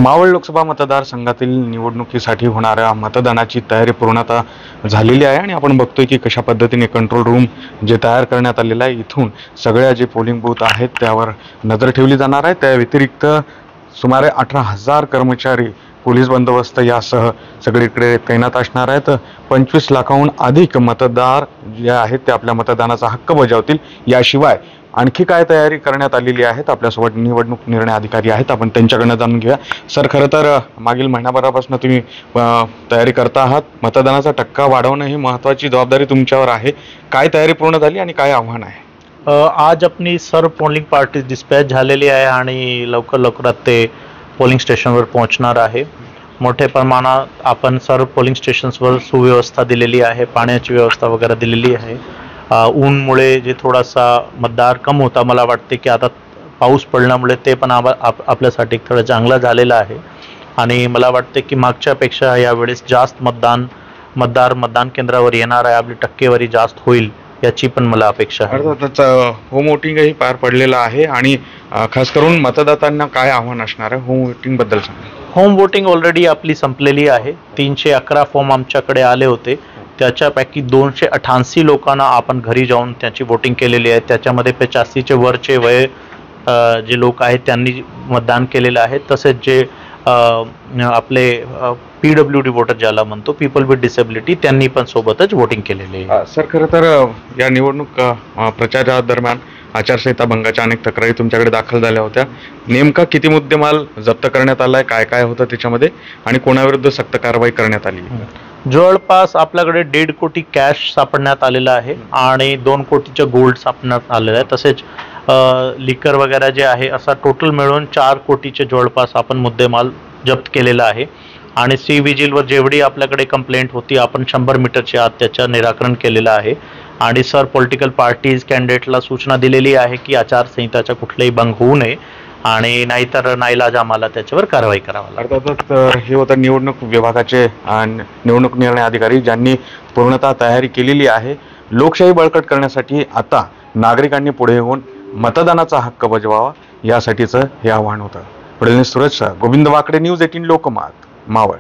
मावळ लोकसभा मतदारसंघातील निवडणुकीसाठी होणाऱ्या मतदानाची तयारी पूर्णतः झालेली आहे आणि आपण बघतोय की कशा पद्धतीने कंट्रोल रूम जे तयार करण्यात आलेलं आहे, इथून सगळ्या जे पोलिंग बूथ आहेत त्यावर नजर ठेवली जाणार आहे। त्या व्यतिरिक्त सुमारे 18,000 कर्मचारी पोलीस बंदोबस्त यासह सगळीकडे तैनात असणार आहेत। 25 लाखाहून अधिक मतदार जे आहेत ते आपल्या मतदानाचा हक्क बजावतील। याशिवाय आणखी काय तयारी करण्यात आलेली आहे आपल्यासोबत निवडणूक निर्णय अधिकारी आहेत, आपण त्यांच्याकडनं जाणून घेऊया। सर, खरं तर मागील महिनाभरापासून तुम्ही तयारी करता आहात। मतदानाचा टक्का वाढवणं ही महत्त्वाची जबाबदारी तुमच्यावर आहे। काय तयारी पूर्ण झाली आणि काय आव्हान आहे? आज अपनी सर्व पोलिंग पार्टी डिस्पॅच झालेली आहे आणि लवकरात ते पोलिंग स्टेशनवर पोहोचणार आहे। मोठ्या प्रमाणात आपण सर्व पोलिंग स्टेशन्सवर सुव्यवस्था दिलेली आहे, पाण्याची व्यवस्था वगैरे दिलेली आहे। ऊनमुळे जे थोडासा मतदार कम होता, मला वाटते की आता पाऊस पडल्यामुळे ते पण आपल्यासाठी थोडं चांगलं झालेलं आहे आणि मला वाटते की मागच्यापेक्षा यावेळेस जास्त मतदार मतदान केंद्रावर येणार आहे, आपली टक्केवारी जास्त होईल याची पण मला अपेक्षा आहे। अर्थातच होम वोटिंगही पार पडलेलं आहे आणि खास करून मतदातांना काय आव्हान असणार आहे होम वोटिंग बद्दल सांगा। होम वोटिंग ऑलरेडी आपली संपलेली आहे। 311 फॉर्म आमच्याकडे आले होते, त्याच्यापैकी 288 लोकांना आपण घरी जाऊन त्याची वोटिंग केलेली आहे। त्याच्यामध्ये 85चे वरचे वय जे लोक आहेत त्यांनी मतदान केलेलं आहे। तसेच जे आपले PWD वोटर ज्याला म्हणतो, पीपल विथ डिसेबिलिटी, त्यांनी पण सोबतच वोटिंग केलेले आहे। सर, खरं तर या निवडणूक प्रचारादरम्यान आचारसंहिता भंगाच्या अनेक तक्रारी तुमच्याकडे दाखल झाल्या होत्या। नेमका किती मुद्देमाल जप्त करण्यात आलाय, काय काय होतं त्याच्यामध्ये आणि कोणाविरुद्ध सक्त कारवाई करण्यात आली? जवळपास आपल्याकडे 1.5 कोटी कॅश सापडण्यात आलेला आहे आणि 2 कोटीचं गोल्ड सापडण्यात आलेलं आहे। तसेच लिकर वगैरे जे आहे, असा टोटल मिळून 4 कोटीचे जवळपास आपण मुद्देमाल जप्त केलेला आहे आणि सी विजिलवर जेवढी आपल्याकडे कंप्लेंट होती, आपण 100 मीटरच्या आत त्याचं निराकरण केलेलं आहे आणि सर पॉलिटिकल पार्टीज कॅन्डिडेटला सूचना दिलेली आहे की आचारसंहिताचा कुठलाही भंग होऊ नये आणि नाहीतर नाईलाज आम्हाला त्याच्यावर कारवाई करावी लागेल। अर्थातच हे होतं निवडणूक विभागाचे निवडणूक निर्णय अधिकारी ज्यांनी पूर्णतः तयारी केलेली आहे। लोकशाही बळकट करण्यासाठी आता नागरिकांनी पुढे येऊन मतदानाचा हक्क बजवावा, यासाठीचं हे आव्हान होतं। पुढील सुरज गोविंद वाकडे, न्यूज 18 लोकमत, मावळ।